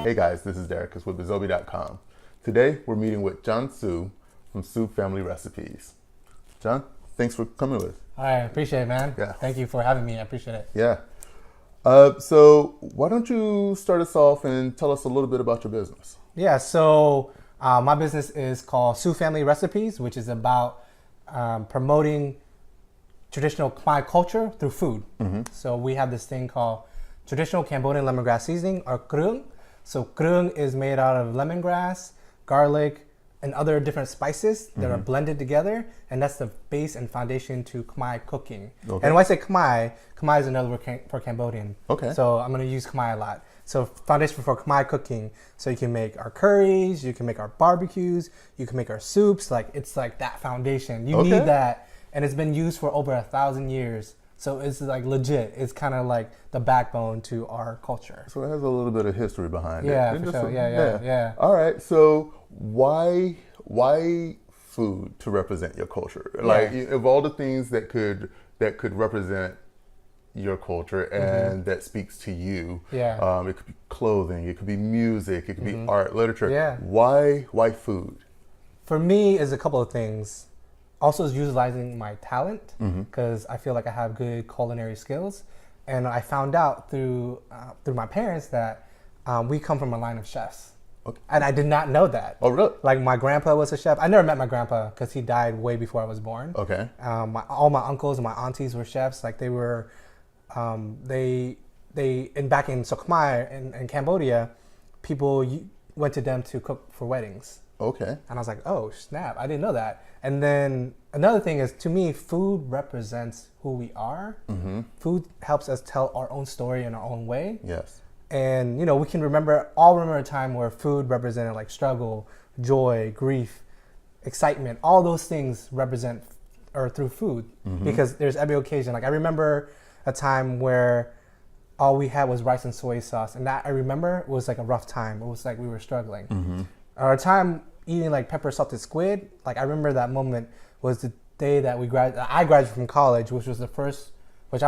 Hey guys, this is Derek with Bizobe.com. Today we're meeting with Chann Sou from Sou Family Recipes. John, thanks for coming with us. All right, appreciate it, man. Yeah. Thank you for having me. I appreciate it. Yeah. So why don't you start us off and tell us a little bit about your business? Yeah, so my business is called Sou Family Recipes, which is about promoting traditional Khmer culture through food. So we have this thing called traditional Cambodian lemongrass seasoning, or krung. So krung is made out of lemongrass, garlic, and other different spices that are blended together, and that's the base and foundation to Khmer cooking. Okay. And when I say Khmer, Khmer is another word for Cambodian. Okay. So I'm going to use Khmer a lot. So foundation for Khmer cooking. So you can make our curries, you can make our barbecues, you can make our soups. Like it's like that foundation. You need that, and it's been used for over 1,000 years. So it's like legit. It's kind of like the backbone to our culture. So it has a little bit of history behind it. Yeah, for sure. Yeah. All right. So why food to represent your culture? Like of all the things that could represent your culture and that speaks to you. Yeah. It could be clothing. It could be music. It could be art, literature. Yeah. Why food? For me, is a couple of things. Also, is utilizing my talent because I feel like I have good culinary skills, and I found out through my parents that we come from a line of chefs, and I did not know that. Oh, really? Like my grandpa was a chef. I never met my grandpa because he died way before I was born. Okay. All my uncles and my aunties were chefs. Like they were, and back in Sou Khmer in Cambodia, people went to them to cook for weddings. Okay. And I was like, oh, snap, I didn't know that. And then another thing is, to me, food represents who we are. Food helps us tell our own story in our own way. Yes. And, we can remember a time where food represented like struggle, joy, grief, excitement. All those things represent or through food because there's every occasion. Like I remember a time where all we had was rice and soy sauce. And that I remember was like a rough time. It was like we were struggling. Or a time eating like pepper salted squid, like I remember that moment was the day that I graduated from college, which I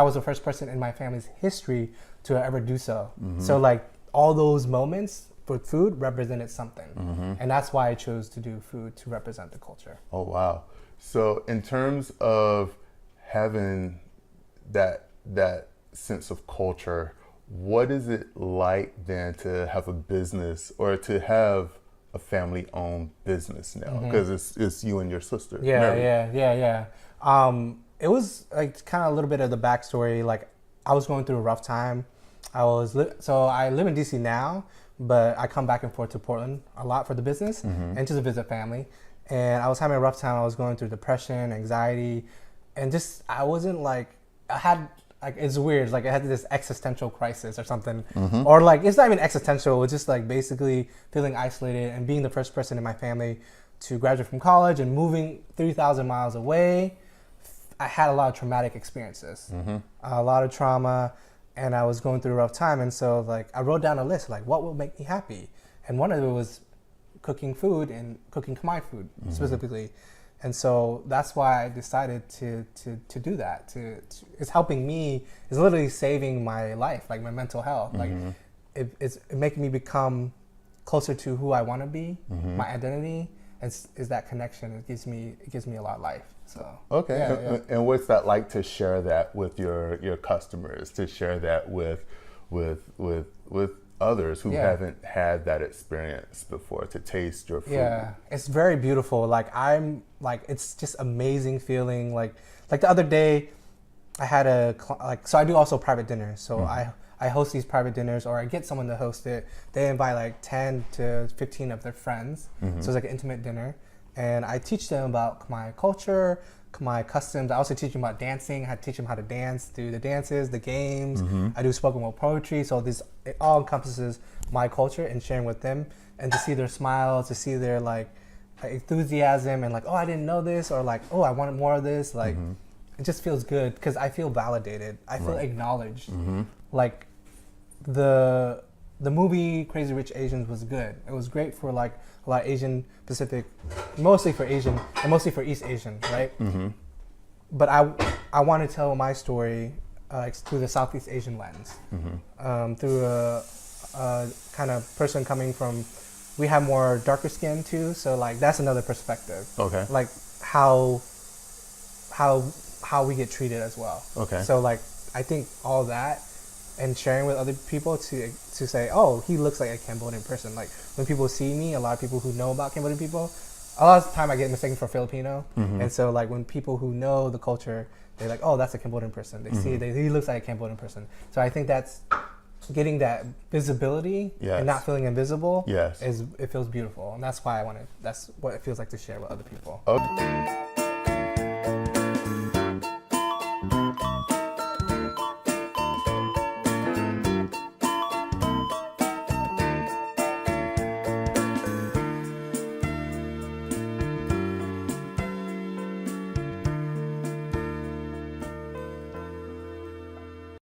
was the first person in my family's history to ever do so. So like all those moments for food represented something. And that's why I chose to do food to represent the culture. Oh, wow. So in terms of having that sense of culture, what is it like then to have a business or to have a family-owned business now? Because it's you and your sister. Yeah. It was like kind of a little bit of the backstory. Like I was going through a rough time. So I live in DC now, but I come back and forth to Portland a lot for the business and just to visit family. And I was having a rough time. I was going through depression, anxiety, and just it's weird. Like I had this existential crisis or something, or like it's not even existential. It was just like basically feeling isolated and being the first person in my family to graduate from college and moving 3,000 miles away. I had a lot of traumatic experiences, a lot of trauma, and I was going through a rough time. And so like I wrote down a list like what would make me happy, and one of it was cooking food and cooking Khmer food specifically. And so that's why I decided to do that. It's helping me. It's literally saving my life, like my mental health. Like it's making me become closer to who I want to be, my identity. Is that connection? It gives me a lot of life. So okay. Yeah. And what's that like to share that with your customers? To share that with others who haven't had that experience before, to taste your food? Yeah, it's very beautiful. It's just amazing feeling. Like the other day, I had so I do also private dinners. So I host these private dinners, or I get someone to host it. They invite like 10 to 15 of their friends. So it's like an intimate dinner. And I teach them about my culture, my customs. I also teach them about dancing. I teach them how to dance, do the dances, the games. I do spoken word poetry. So it all encompasses my culture and sharing with them, and to see their smiles, to see their like enthusiasm and like, oh, I didn't know this, or like, oh, I wanted more of this. Like it just feels good because I feel validated. I feel acknowledged. Like the movie Crazy Rich Asians was good. It was great for like a lot of Asian Pacific, mostly for Asian and mostly for East Asian, right? But I want to tell my story through the Southeast Asian lens, through a kind of person coming from, we have more darker skin too, so like that's another perspective. Okay. Like how we get treated as well. Okay. So like I think all that and sharing with other people to say, oh, he looks like a Cambodian person. Like when people see me, a lot of people who know about Cambodian people, a lot of the time I get mistaken for Filipino. And so like when people who know the culture, they're like, oh, that's a Cambodian person. They see he looks like a Cambodian person. So I think that's getting that visibility and not feeling invisible. It feels beautiful, and that's why that's what it feels like to share with other people. Okay.